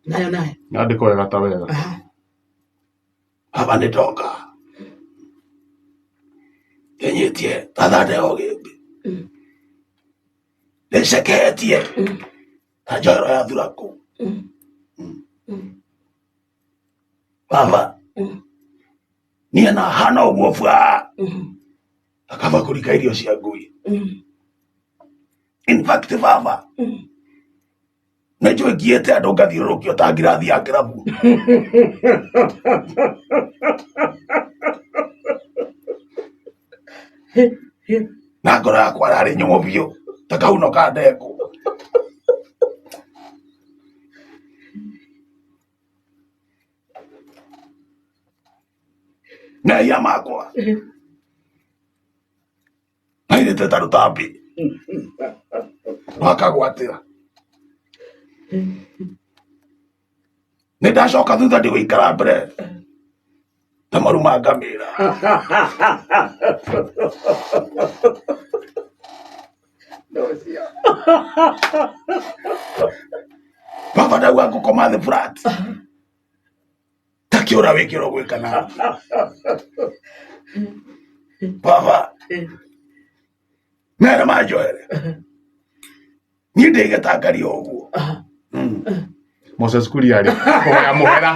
naye andiko wega ta wega hapa nitoka kenyetie tathade ogimbi niceketie na njoro ya thuraku baba niĩ na hana ũguo bwa akaba kũrika irio cia ngui in fact baba nĩnjũĩ ngiĩte andũ ngathiũrũrũkio ta ngirathi ya kĩrabu na ngoro yakwa yarĩ nyũmũ biũ ta kauno ka ndengũ mehia makwa mairĩte ta rũtambi wakagwatĩra nĩ ndacoka thutha ndigũikara mbere ta maruma ngamĩra baba ndauga ngũkoma thĩ flat ta kĩũra wĩkĩrwo gwĩkana baba mera manjoere niĩ ndĩgĩtangaria ũguo Moses Kuria rĩ kũhoya mũhera